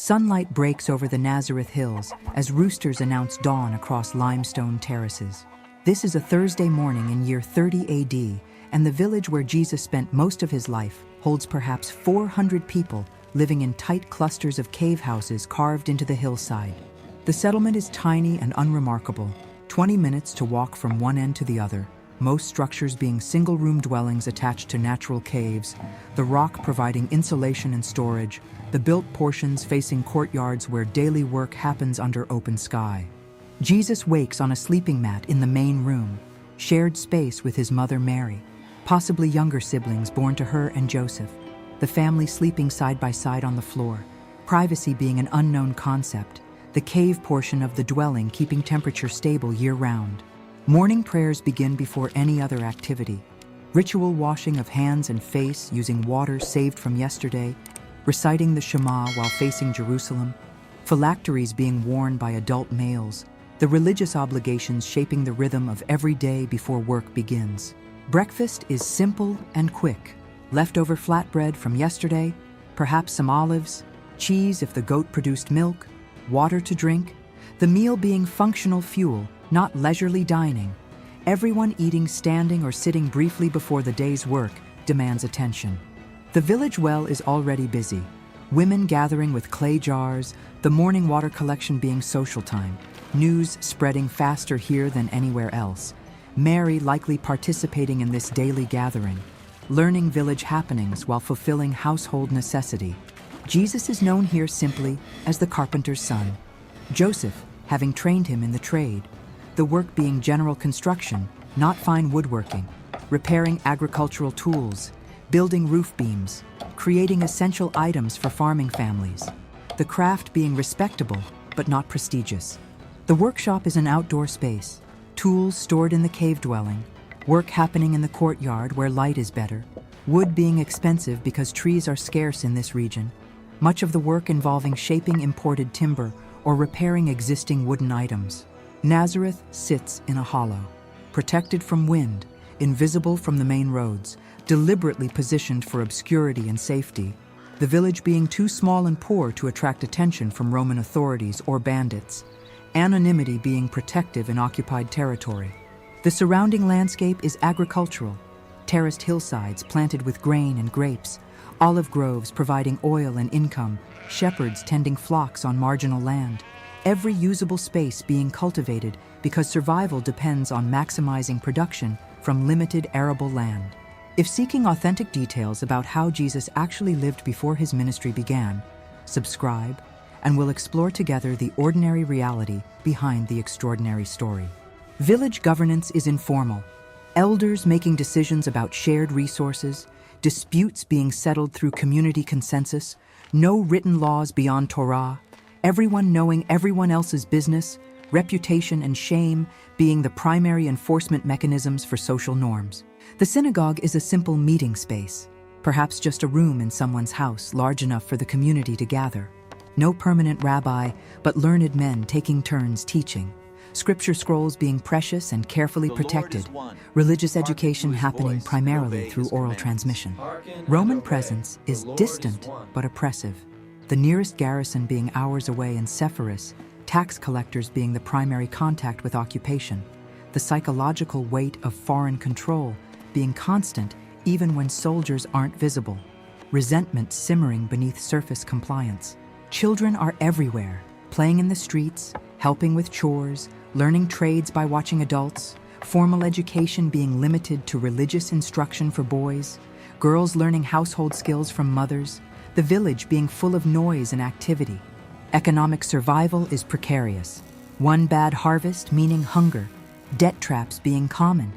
Sunlight breaks over the Nazareth hills as roosters announce dawn across limestone terraces. This is a Thursday morning in year 30 AD, and the village where Jesus spent most of his life holds perhaps 400 people living in tight clusters of cave houses carved into the hillside. The settlement is tiny and unremarkable, 20 minutes to walk from one end to the other, most structures being single-room dwellings attached to natural caves, the rock providing insulation and storage, the built portions facing courtyards where daily work happens under open sky. Jesus wakes on a sleeping mat in the main room, shared space with his mother Mary, possibly younger siblings born to her and Joseph, the family sleeping side by side on the floor, privacy being an unknown concept, the cave portion of the dwelling keeping temperature stable year-round. Morning prayers begin before any other activity. Ritual washing of hands and face using water saved from yesterday, reciting the Shema while facing Jerusalem, phylacteries being worn by adult males, the religious obligations shaping the rhythm of every day before work begins. Breakfast is simple and quick. Leftover flatbread from yesterday, perhaps some olives, cheese if the goat produced milk, water to drink, the meal being functional fuel, not leisurely dining. Everyone eating standing or sitting briefly before the day's work demands attention. The village well is already busy. Women gathering with clay jars, the morning water collection being social time, news spreading faster here than anywhere else. Mary likely participating in this daily gathering, learning village happenings while fulfilling household necessity. Jesus is known here simply as the carpenter's son. Joseph, having trained him in the trade, the work being general construction, not fine woodworking, repairing agricultural tools, building roof beams, creating essential items for farming families. The craft being respectable, but not prestigious. The workshop is an outdoor space, tools stored in the cave dwelling, work happening in the courtyard where light is better, wood being expensive because trees are scarce in this region, much of the work involving shaping imported timber or repairing existing wooden items. Nazareth sits in a hollow, protected from wind, invisible from the main roads, deliberately positioned for obscurity and safety, the village being too small and poor to attract attention from Roman authorities or bandits, anonymity being protective in occupied territory. The surrounding landscape is agricultural, terraced hillsides planted with grain and grapes, olive groves providing oil and income, shepherds tending flocks on marginal land, every usable space being cultivated because survival depends on maximizing production from limited arable land. If seeking authentic details about how Jesus actually lived before his ministry began, subscribe, and we'll explore together the ordinary reality behind the extraordinary story. Village governance is informal, elders making decisions about shared resources, disputes being settled through community consensus, no written laws beyond Torah, everyone knowing everyone else's business, reputation and shame being the primary enforcement mechanisms for social norms. The synagogue is a simple meeting space, perhaps just a room in someone's house large enough for the community to gather. No permanent rabbi, but learned men taking turns teaching. Scripture scrolls being precious and carefully protected, religious education happening primarily through oral transmission. Roman presence is distant but oppressive, the nearest garrison being hours away in Sepphoris, tax collectors being the primary contact with occupation, the psychological weight of foreign control being constant even when soldiers aren't visible, resentment simmering beneath surface compliance. Children are everywhere, playing in the streets, helping with chores, learning trades by watching adults, formal education being limited to religious instruction for boys, girls learning household skills from mothers, the village being full of noise and activity. Economic survival is precarious. One bad harvest meaning hunger, debt traps being common,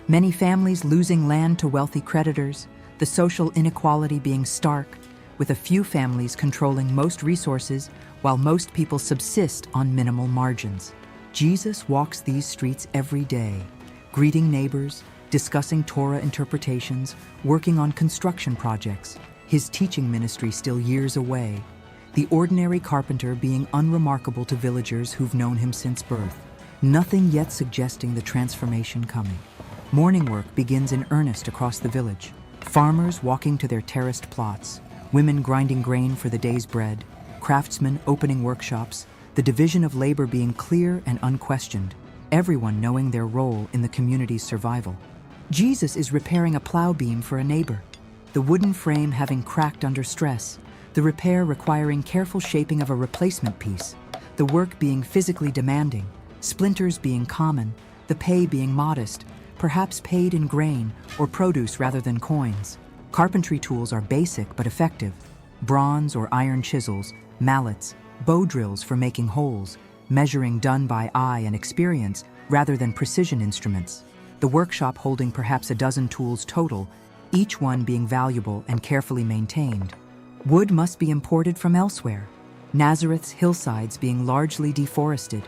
many families losing land to wealthy creditors, the social inequality being stark, with a few families controlling most resources while most people subsist on minimal margins. Jesus walks these streets every day, greeting neighbors, discussing Torah interpretations, working on construction projects, his teaching ministry still years away, the ordinary carpenter being unremarkable to villagers who've known him since birth, nothing yet suggesting the transformation coming. Morning work begins in earnest across the village, farmers walking to their terraced plots, women grinding grain for the day's bread, craftsmen opening workshops, the division of labor being clear and unquestioned, everyone knowing their role in the community's survival. Jesus is repairing a plow beam for a neighbor, the wooden frame having cracked under stress, the repair requiring careful shaping of a replacement piece, the work being physically demanding, splinters being common, the pay being modest, perhaps paid in grain or produce rather than coins. Carpentry tools are basic but effective: bronze or iron chisels, mallets, bow drills for making holes, measuring done by eye and experience rather than precision instruments. The workshop holding perhaps a dozen tools total, each one being valuable and carefully maintained. Wood must be imported from elsewhere, Nazareth's hillsides being largely deforested,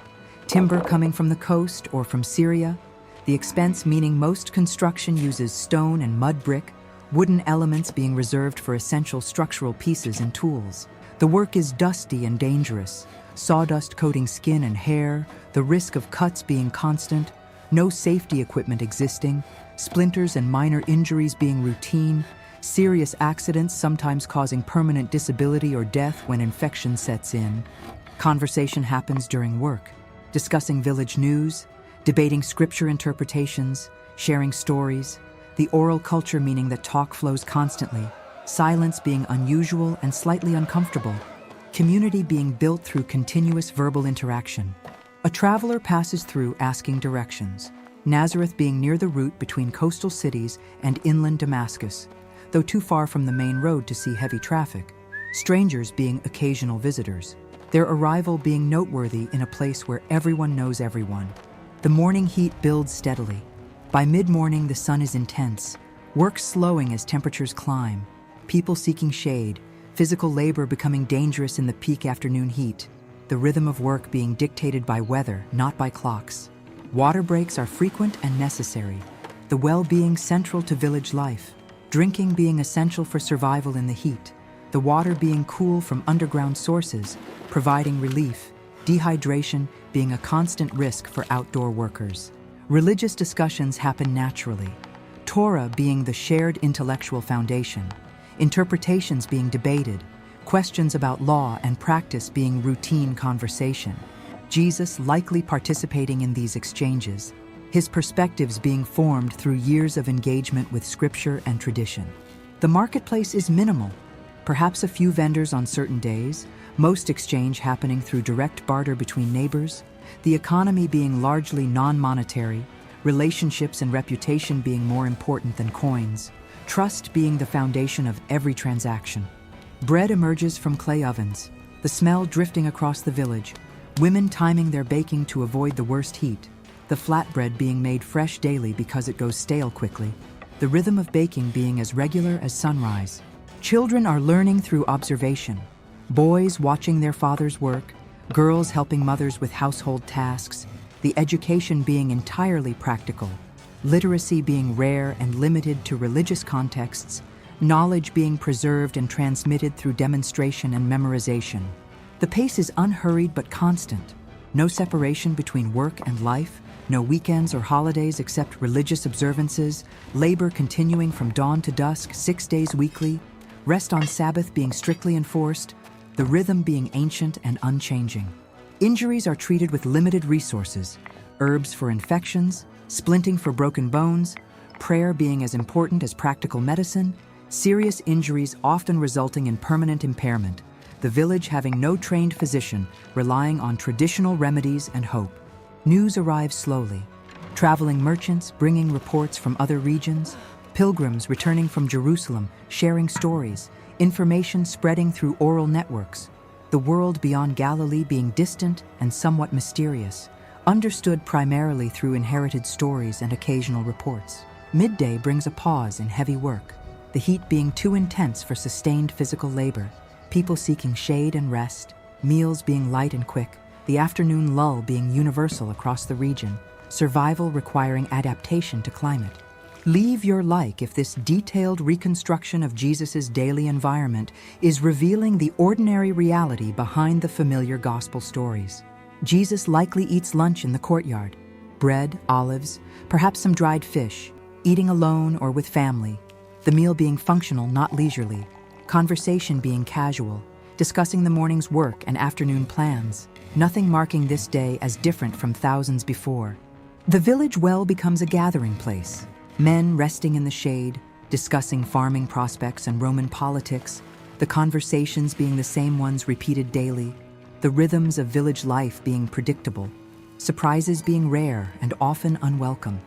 timber coming from the coast or from Syria, the expense meaning most construction uses stone and mud brick, wooden elements being reserved for essential structural pieces and tools. The work is dusty and dangerous, sawdust coating skin and hair, the risk of cuts being constant, no safety equipment existing, splinters and minor injuries being routine, serious accidents sometimes causing permanent disability or death when infection sets in. Conversation happens during work, discussing village news, debating scripture interpretations, sharing stories, the oral culture meaning that talk flows constantly, silence being unusual and slightly uncomfortable, community being built through continuous verbal interaction. A traveler passes through asking directions, Nazareth being near the route between coastal cities and inland Damascus, though too far from the main road to see heavy traffic, strangers being occasional visitors, their arrival being noteworthy in a place where everyone knows everyone. The morning heat builds steadily. By mid-morning, the sun is intense, work slowing as temperatures climb, people seeking shade, physical labor becoming dangerous in the peak afternoon heat, the rhythm of work being dictated by weather, not by clocks. Water breaks are frequent and necessary, the well-being central to village life, drinking being essential for survival in the heat, the water being cool from underground sources, providing relief, dehydration being a constant risk for outdoor workers. Religious discussions happen naturally, Torah being the shared intellectual foundation, interpretations being debated, questions about law and practice being routine conversation. Jesus likely participating in these exchanges, his perspectives being formed through years of engagement with scripture and tradition. The marketplace is minimal, perhaps a few vendors on certain days, most exchange happening through direct barter between neighbors, the economy being largely non-monetary, relationships and reputation being more important than coins, trust being the foundation of every transaction. Bread emerges from clay ovens, the smell drifting across the village, women timing their baking to avoid the worst heat, the flatbread being made fresh daily because it goes stale quickly, the rhythm of baking being as regular as sunrise. Children are learning through observation, boys watching their fathers work, girls helping mothers with household tasks, the education being entirely practical, literacy being rare and limited to religious contexts, knowledge being preserved and transmitted through demonstration and memorization. The pace is unhurried but constant. No separation between work and life, no weekends or holidays except religious observances, labor continuing from dawn to dusk 6 days weekly, rest on Sabbath being strictly enforced, the rhythm being ancient and unchanging. Injuries are treated with limited resources, herbs for infections, splinting for broken bones, prayer being as important as practical medicine, serious injuries often resulting in permanent impairment, the village having no trained physician, relying on traditional remedies and hope. News arrives slowly. Traveling merchants bringing reports from other regions, pilgrims returning from Jerusalem sharing stories, information spreading through oral networks. The world beyond Galilee being distant and somewhat mysterious, understood primarily through inherited stories and occasional reports. Midday brings a pause in heavy work, the heat being too intense for sustained physical labor, people seeking shade and rest, meals being light and quick, the afternoon lull being universal across the region, survival requiring adaptation to climate. Leave your like if this detailed reconstruction of Jesus' daily environment is revealing the ordinary reality behind the familiar gospel stories. Jesus likely eats lunch in the courtyard, bread, olives, perhaps some dried fish, eating alone or with family, the meal being functional, not leisurely, conversation being casual, discussing the morning's work and afternoon plans, nothing marking this day as different from thousands before. The village well becomes a gathering place, men resting in the shade, discussing farming prospects and Roman politics, the conversations being the same ones repeated daily, the rhythms of village life being predictable, surprises being rare and often unwelcome.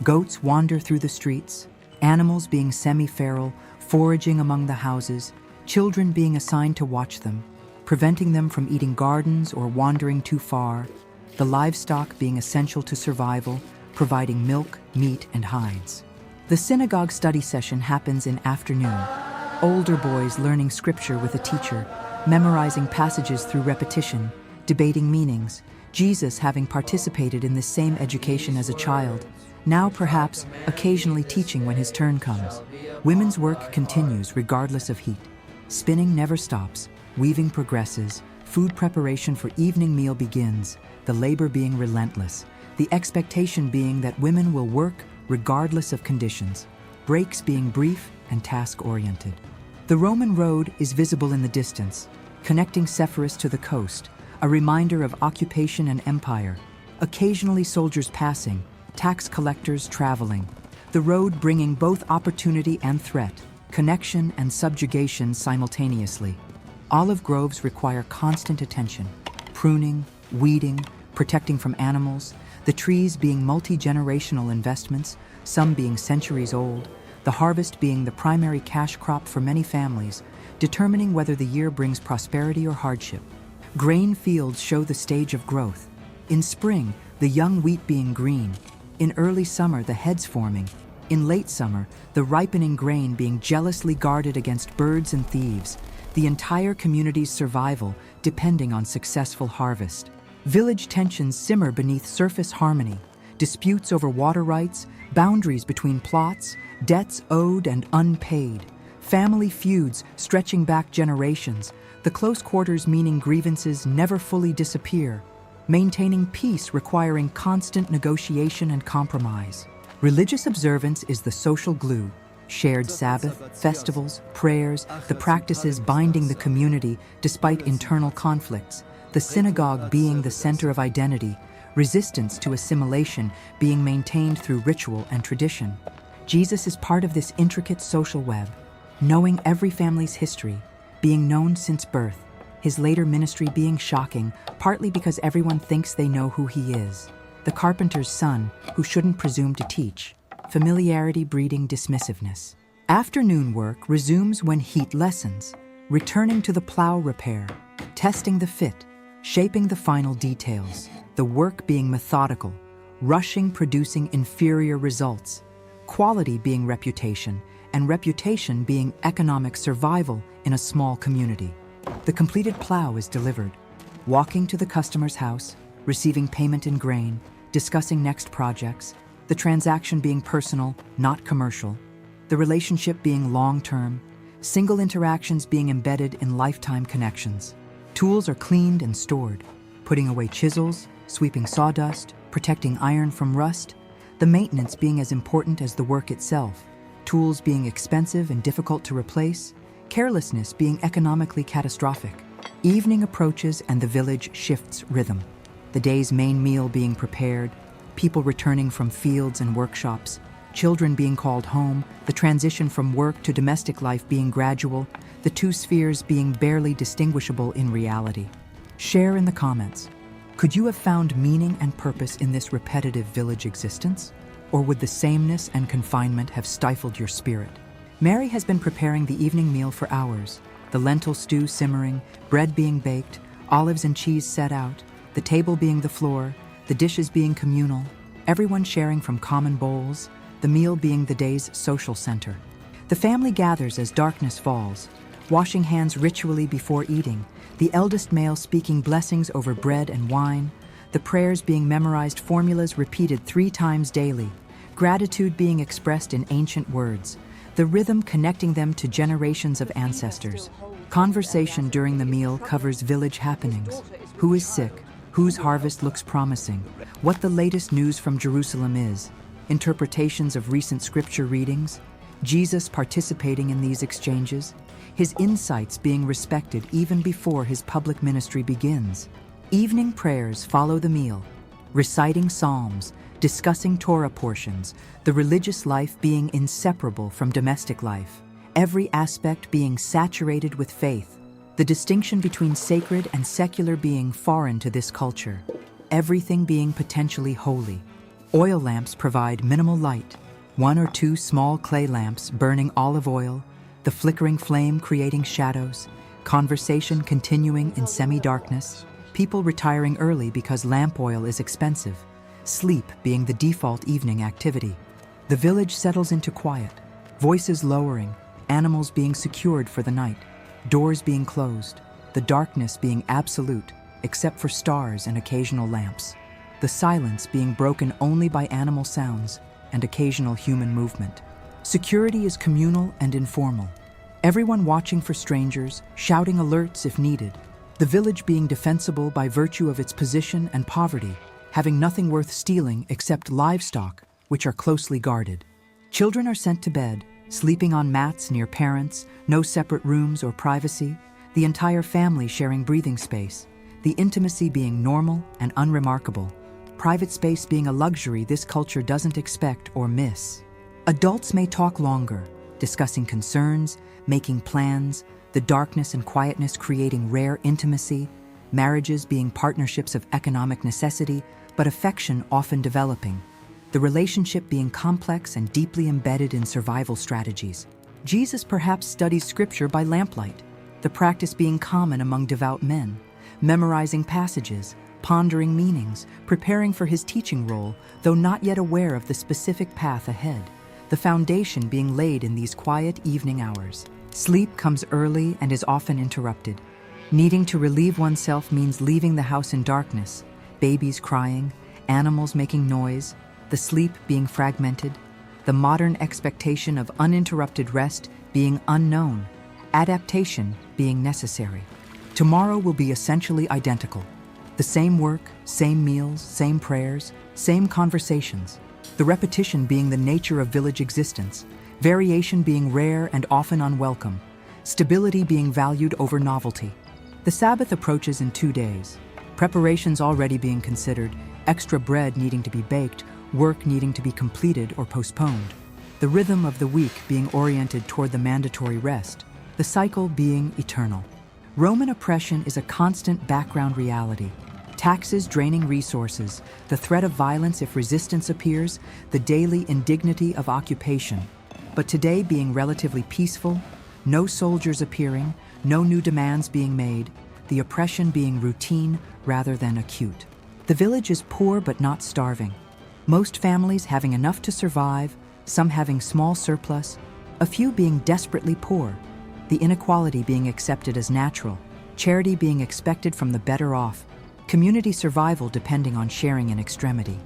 Goats wander through the streets, animals being semi-feral, foraging among the houses, children being assigned to watch them, preventing them from eating gardens or wandering too far, the livestock being essential to survival, providing milk, meat, and hides. The synagogue study session happens in afternoon. Older boys learning scripture with a teacher, memorizing passages through repetition, debating meanings, Jesus having participated in this same education as a child, now perhaps occasionally teaching when his turn comes. Women's work continues regardless of heat. Spinning never stops, weaving progresses, food preparation for evening meal begins, the labor being relentless, the expectation being that women will work regardless of conditions, breaks being brief and task-oriented. The Roman road is visible in the distance, connecting Sepphoris to the coast, a reminder of occupation and empire, occasionally soldiers passing, tax collectors traveling, the road bringing both opportunity and threat, connection and subjugation simultaneously. Olive groves require constant attention, pruning, weeding, protecting from animals, the trees being multi-generational investments, some being centuries old, the harvest being the primary cash crop for many families, determining whether the year brings prosperity or hardship. Grain fields show the stage of growth. In spring, the young wheat being green. In early summer, the heads forming. In late summer, the ripening grain being jealously guarded against birds and thieves, the entire community's survival depending on successful harvest. Village tensions simmer beneath surface harmony, disputes over water rights, boundaries between plots, debts owed and unpaid, family feuds stretching back generations, the close quarters meaning grievances never fully disappear, maintaining peace requiring constant negotiation and compromise. Religious observance is the social glue. Shared Sabbath, festivals, prayers, the practices binding the community despite internal conflicts, the synagogue being the center of identity, resistance to assimilation being maintained through ritual and tradition. Jesus is part of this intricate social web, knowing every family's history, being known since birth, his later ministry being shocking, partly because everyone thinks they know who he is. The carpenter's son, who shouldn't presume to teach, familiarity breeding dismissiveness. Afternoon work resumes when heat lessens, returning to the plow repair, testing the fit, shaping the final details, the work being methodical, rushing producing inferior results, quality being reputation, and reputation being economic survival in a small community. The completed plow is delivered, walking to the customer's house, receiving payment in grain, discussing next projects, the transaction being personal, not commercial, the relationship being long-term, single interactions being embedded in lifetime connections. Tools are cleaned and stored, putting away chisels, sweeping sawdust, protecting iron from rust, the maintenance being as important as the work itself, tools being expensive and difficult to replace, carelessness being economically catastrophic. Evening approaches and the village shifts rhythm. The day's main meal being prepared, people returning from fields and workshops, children being called home, the transition from work to domestic life being gradual, the two spheres being barely distinguishable in reality. Share in the comments. Could you have found meaning and purpose in this repetitive village existence? Or would the sameness and confinement have stifled your spirit? Mary has been preparing the evening meal for hours, the lentil stew simmering, bread being baked, olives and cheese set out, the table being the floor, the dishes being communal, everyone sharing from common bowls, the meal being the day's social center. The family gathers as darkness falls, washing hands ritually before eating, the eldest male speaking blessings over bread and wine, the prayers being memorized formulas repeated 3 times daily, gratitude being expressed in ancient words, the rhythm connecting them to generations of ancestors. Conversation during the meal covers village happenings. Who is sick? Whose harvest looks promising? What the latest news from Jerusalem is? Interpretations of recent scripture readings? Jesus participating in these exchanges? his insights being respected even before his public ministry begins. Evening prayers follow the meal, reciting psalms, discussing Torah portions, the religious life being inseparable from domestic life, every aspect being saturated with faith, the distinction between sacred and secular being foreign to this culture, everything being potentially holy. Oil lamps provide minimal light, one or two small clay lamps burning olive oil, the flickering flame creating shadows, conversation continuing in semi-darkness, people retiring early because lamp oil is expensive, sleep being the default evening activity. The village settles into quiet, voices lowering, animals being secured for the night, doors being closed, the darkness being absolute, except for stars and occasional lamps, the silence being broken only by animal sounds and occasional human movement. Security is communal and informal, everyone watching for strangers, shouting alerts if needed, the village being defensible by virtue of its position and poverty, having nothing worth stealing except livestock, which are closely guarded. Children are sent to bed, sleeping on mats near parents, no separate rooms or privacy, the entire family sharing breathing space, the intimacy being normal and unremarkable, private space being a luxury this culture doesn't expect or miss. Adults may talk longer, discussing concerns, making plans, the darkness and quietness creating rare intimacy, marriages being partnerships of economic necessity, but affection often developing, the relationship being complex and deeply embedded in survival strategies. Jesus perhaps studies scripture by lamplight, the practice being common among devout men, memorizing passages, pondering meanings, preparing for his teaching role, though not yet aware of the specific path ahead, the foundation being laid in these quiet evening hours. Sleep comes early and is often interrupted. Needing to relieve oneself means leaving the house in darkness, babies crying, animals making noise, the sleep being fragmented, the modern expectation of uninterrupted rest being unknown, adaptation being necessary. Tomorrow will be essentially identical. The same work, same meals, same prayers, same conversations. The repetition being the nature of village existence, variation being rare and often unwelcome, stability being valued over novelty. The Sabbath approaches in 2 days, preparations already being considered, extra bread needing to be baked, work needing to be completed or postponed, the rhythm of the week being oriented toward the mandatory rest, the cycle being eternal. Roman oppression is a constant background reality. Taxes draining resources, the threat of violence if resistance appears, the daily indignity of occupation. But today being relatively peaceful, no soldiers appearing, no new demands being made, the oppression being routine rather than acute. The village is poor but not starving. Most families having enough to survive, some having small surplus, a few being desperately poor, the inequality being accepted as natural, charity being expected from the better off, community survival depending on sharing in extremity.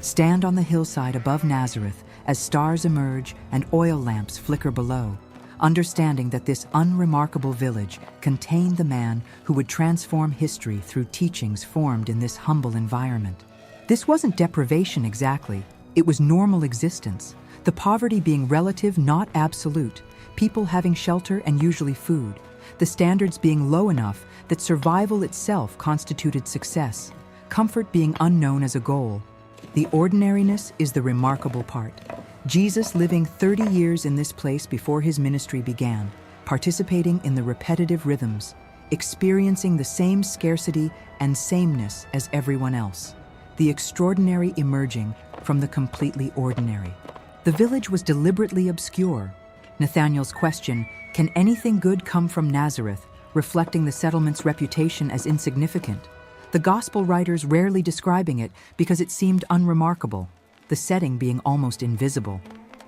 Stand on the hillside above Nazareth as stars emerge and oil lamps flicker below, understanding that this unremarkable village contained the man who would transform history through teachings formed in this humble environment. This wasn't deprivation exactly, it was normal existence, the poverty being relative, not absolute, people having shelter and usually food, the standards being low enough that survival itself constituted success, comfort being unknown as a goal. The ordinariness is the remarkable part. Jesus living 30 years in this place before his ministry began, participating in the repetitive rhythms, experiencing the same scarcity and sameness as everyone else, the extraordinary emerging from the completely ordinary. The village was deliberately obscure. Nathanael's question, "Can anything good come from Nazareth?" reflecting the settlement's reputation as insignificant. The gospel writers rarely describing it because it seemed unremarkable, the setting being almost invisible.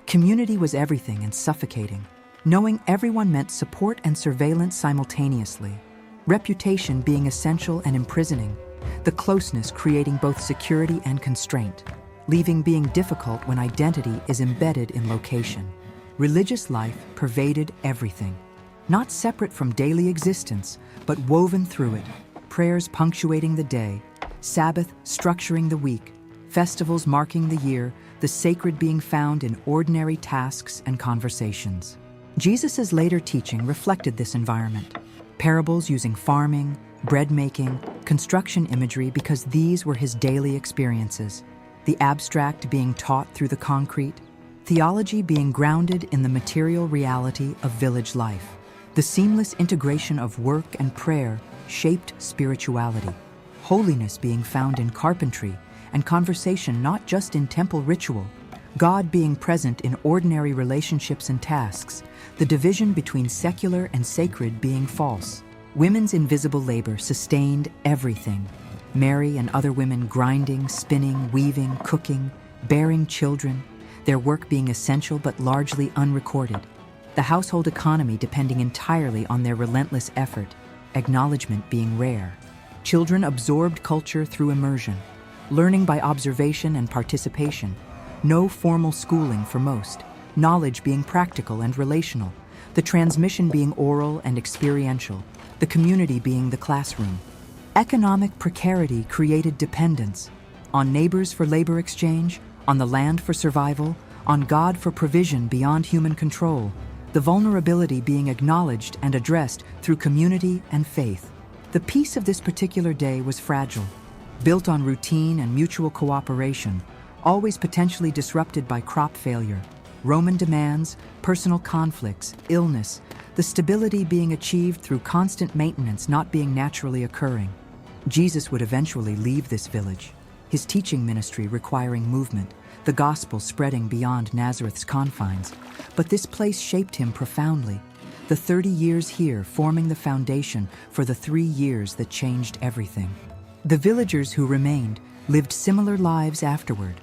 Community was everything and suffocating. Knowing everyone meant support and surveillance simultaneously. Reputation being essential and imprisoning. The closeness creating both security and constraint. Leaving being difficult when identity is embedded in location. Religious life pervaded everything. Not separate from daily existence, but woven through it. Prayers punctuating the day, Sabbath structuring the week, festivals marking the year, the sacred being found in ordinary tasks and conversations. Jesus' later teaching reflected this environment. Parables using farming, bread making, construction imagery because these were his daily experiences. The abstract being taught through the concrete, theology being grounded in the material reality of village life. The seamless integration of work and prayer shaped spirituality. Holiness being found in carpentry and conversation not just in temple ritual. God being present in ordinary relationships and tasks. The division between secular and sacred being false. Women's invisible labor sustained everything. Mary and other women grinding, spinning, weaving, cooking, bearing children, their work being essential but largely unrecorded. The household economy depending entirely on their relentless effort, acknowledgement being rare. Children absorbed culture through immersion, learning by observation and participation. No formal schooling for most, knowledge being practical and relational, the transmission being oral and experiential, the community being the classroom. Economic precarity created dependence on neighbors for labor exchange, on the land for survival, on God for provision beyond human control, the vulnerability being acknowledged and addressed through community and faith. The peace of this particular day was fragile, built on routine and mutual cooperation, always potentially disrupted by crop failure, Roman demands, personal conflicts, illness, the stability being achieved through constant maintenance not being naturally occurring. Jesus would eventually leave this village, his teaching ministry requiring movement, the gospel spreading beyond Nazareth's confines. But this place shaped him profoundly, the 30 years here forming the foundation for the 3 years that changed everything. The villagers who remained lived similar lives afterward,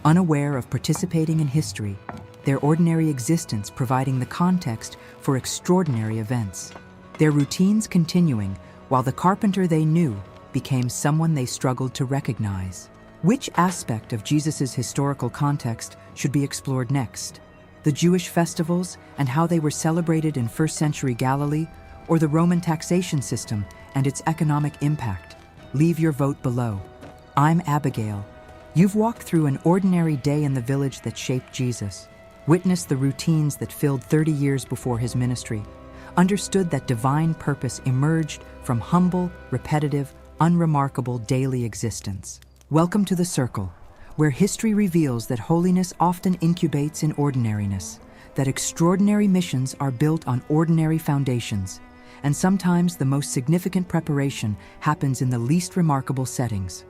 unaware of participating in history, their ordinary existence providing the context for extraordinary events. Their routines continuing, while the carpenter they knew became someone they struggled to recognize. Which aspect of Jesus' historical context should be explored next? The Jewish festivals and how they were celebrated in first-century Galilee, or the Roman taxation system and its economic impact? Leave your vote below. I'm Abigail. You've walked through an ordinary day in the village that shaped Jesus, witnessed the routines that filled 30 years before his ministry, understood that divine purpose emerged from humble, repetitive, unremarkable daily existence. Welcome to the Circle, where history reveals that holiness often incubates in ordinariness, that extraordinary missions are built on ordinary foundations, and sometimes the most significant preparation happens in the least remarkable settings.